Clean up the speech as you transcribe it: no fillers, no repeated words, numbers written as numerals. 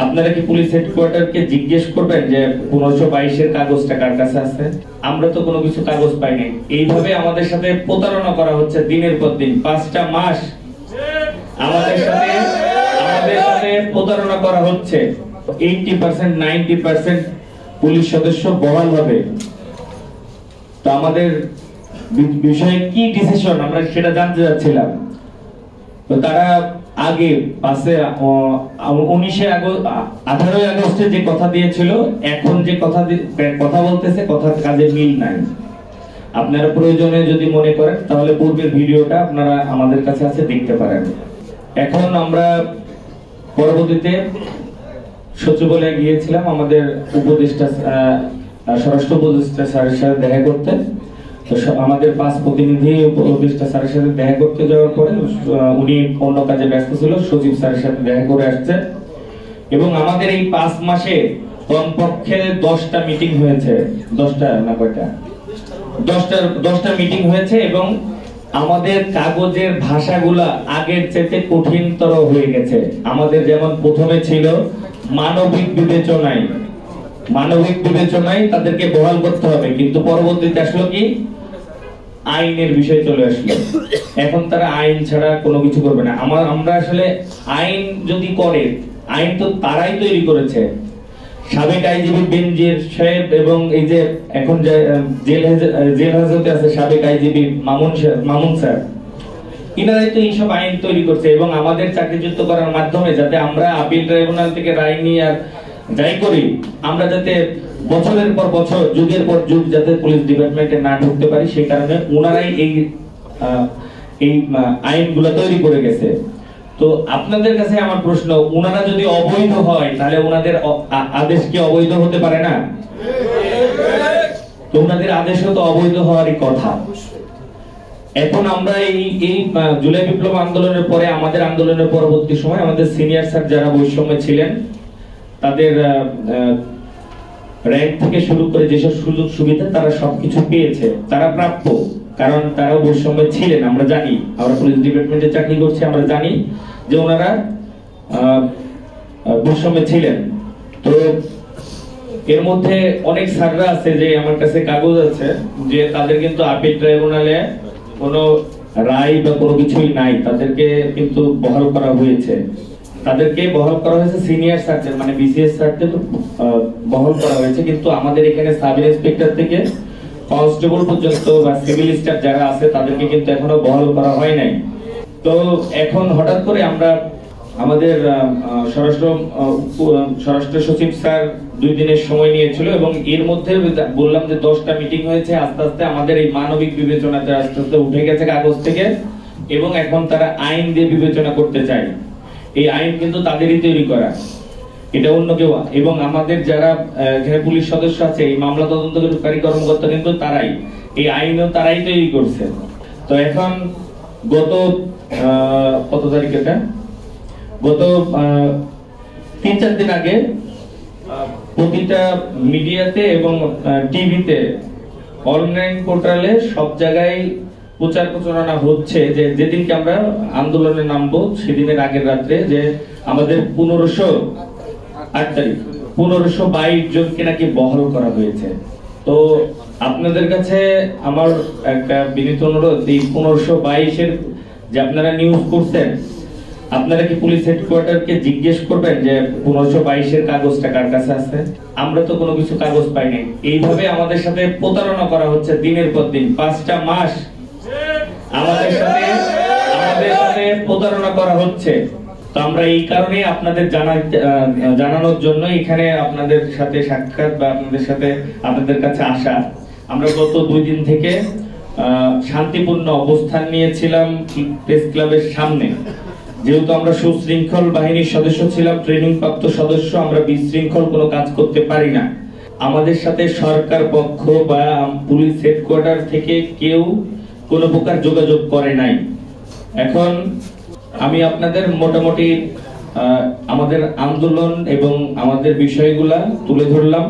আপনারা কি পুলিশ হেডকোয়ার্টারকে জিজ্ঞেস করবেন যে 1522 এর কাগজটা কার কাছে আছে? আমরা তো কোনো কিছু কাগজ পাই নাই। এইভাবে আমাদের সাথে প্রতারণা করা হচ্ছে দিনের পর দিন। 5টা মাস আমাদের সাথে প্রতারণা করা হচ্ছে। 80% 90% পুলিশ সদস্য বহাল হবে। তো আমাদের বিষয়ে কি ডিসিশন আমরা সেটা জানতে যাচ্ছিলাম। তো তারা আগে 18 আগস্টে যে কথা দিয়েছিল, এখন যে কথা বলতেছে, কথার কাজে মিল নাই। আপনারা প্রয়োজনে যদি মনে করেন তাহলে পূর্বের ভিডিওটা আপনারা আমাদের কাছে আছে, দেখতে পারেন। এখন আমরা পরবর্তীতে সচিবালয়ে গিয়েছিলাম আমাদের উপদেষ্টা স্বরাষ্ট্র উপদেষ্টা স্যারের সাথে দেখা করতে। তো আমাদের 5 প্রতিনিধি উপদেষ্টা স্যারের সাথে দেখা করতে যাওয়ার পরে উনি অন্য কাজে ব্যস্ত ছিল, সচিব স্যারের সাথে দেখা করে আসছে। এবং আমাদের এই 5 মাসে কমপক্ষে 10টা মিটিং হয়েছে। 10টা না কয়টা? 10টা মিটিং হয়েছে। এবং আমাদের কাগজের ভাষাগুলা আগের চেয়ে কঠিনতর হয়ে গেছে। আমাদের যেমন প্রথমে ছিল মানবিক বিবেচনায় তাদেরকে বহাল করতে হবে, কিন্তু পরবর্তীতে আসলো কি আইনের বিষয় চলে আসলো। এখন তারা আইন ছাড়া কোনো কিছু করবে না। আমরা আসলে আইন যদি করে, আইন তো তারাই তৈরি করেছে। সাবেক আইজিবি বেনজির সাহেব এবং এই যে এখন জেল হাজতে আছে সাবেক আইজিবি মামুন স্যার, ইনারাই তো এইসব আইন তৈরি করছে। এবং আমাদের চাকরিচ্যুত করার মাধ্যমে যাতে আমরা আপিল ট্রাইব্যুনাল থেকে রায় নিয়ে আর যাই করি, আমরা যাতে বছরের পর বছর, যুগের পর যুগ যাতে পুলিশ ডিপার্টমেন্টে না ঢুকতে পারি, সেই কারণে ওনারাই এই আইনগুলো তৈরি করে গেছে। তো আপনাদের কাছে আমার প্রশ্ন, ওনারা যদি অবৈধ হয় তাহলে ওনাদের আদেশ কি অবৈধ হতে পারে না? তো ওনাদের আদেশও তো অবৈধ হওয়ারই কথা। এখন আমরা এই জুলাই বিপ্লব আন্দোলনের পরে, আমাদের আন্দোলনের পরবর্তী সময় আমাদের সিনিয়র স্যার যারা বৈষম্যে ছিলেন, তাদের র‍্যাঙ্ক থেকে শুরু করে যেসব সুযোগ সুবিধা তারা সবকিছু পেয়েছে, তারা প্রাপ্য। কারণ তারাও বৈষম্যে ছিলেন, আমরা জানি। আমরা পুলিশ ডিপার্টমেন্টে চাকরি করছি, আমরা জানি যে ওনারা বৈষম্যে ছিলেন। তো এর মধ্যে অনেক স্যাররা আছে যে আমার কাছে কাগজ আছে যে তাদের কিন্তু আপিল ট্রাইব্যুনালে কোনো রায় বা কোনো কিছুই নাই, তাদেরকে কিন্তু বহাল করা হয়েছে। সিনিয়র স্যারদের মানে বিসিএস স্যারদের বহাল করা হয়েছে। কিন্তু আমাদের এখানে সাব ইন্সপেক্টর থেকে কনস্টেবল পর্যন্ত বা সিভিল স্টাফ যারা আছে তাদেরকে কিন্তু এখনো বহাল করা হয় নাই। তো এখন হঠাৎ করে আমরা আমাদের স্বরাষ্ট্র সচিব স্যার 2 দিনের সময় নিয়েছিল এবং এর মধ্যে বললাম যে 10টা মিটিং হয়েছে। আস্তে আস্তে আমাদের এই মানবিক বিবেচনাতে আস্তে আস্তে উঠে গেছে কাগজ থেকে, এবং এখন তারা আইন দিয়ে বিবেচনা করতে চায়। এই আইন কিন্তু তাদেরই তৈরি করা, এটা অন্য কেউ। এবং আমাদের যারা এখানে পুলিশ সদস্য আছে, এই মামলা তদন্তকারী কর্মকর্তা কিন্তু তারাই, এই আইনও তারাই তৈরি করছে। তো এখন গত কত তারিখ, এটা গত 3-4 দিন আগে প্রতিটা মিডিয়াতে এবং টিভিতে, অনলাইন পোর্টালে সব জায়গায় প্রচার প্রচারণা হচ্ছে যে যেদিনকে আমরা আন্দোলনে নামবো সেদিনের আগের রাত্রে যে আমাদের 8 তারিখ 1522 জনকে নাকি বহাল করা হয়েছে। তো আপনাদের কাছে আমার একটা বিনীত অনুরোধ, এই 1522 এর যে আপনারা নিউজ করছেন, আপনারা কি পুলিশ হেডকোয়ার্টারকে জিজ্ঞেস করবেন যে 1522 এর কাগজটা কার কাছে আছে? আমরা তো কোনো কিছু কাগজ পাই নাই। এইভাবে আমাদের সাথে প্রতারণা করা হচ্ছে দিনের পর দিন। 5টা মাস আমাদের সাথে প্রতারণা করা হচ্ছে। তো আমরা এই কারণে আপনাদের জানানোর জন্য এখানে আপনাদের সাথে সাক্ষাৎ বা আপনাদের কাছে আসা। আমরা গত 2 দিন থেকে শান্তিপূর্ণ অবস্থান নিয়েছিলাম প্রেস ক্লাবের সামনে। যেহেতু আমরা সুশৃঙ্খল বাহিনীর সদস্য ছিলাম, ট্রেনিং প্রাপ্ত সদস্য, আমরা বিশৃঙ্খল কোনো কাজ করতে পারি না। আমাদের সাথে সরকার পক্ষ বা পুলিশ হেডকোয়ার্টার থেকে কেউ কোনো প্রকার যোগাযোগ করে নাই। এখন আমি আপনাদের মোটামুটি আমাদের আন্দোলন এবং আমাদের বিষয়গুলা তুলে ধরলাম।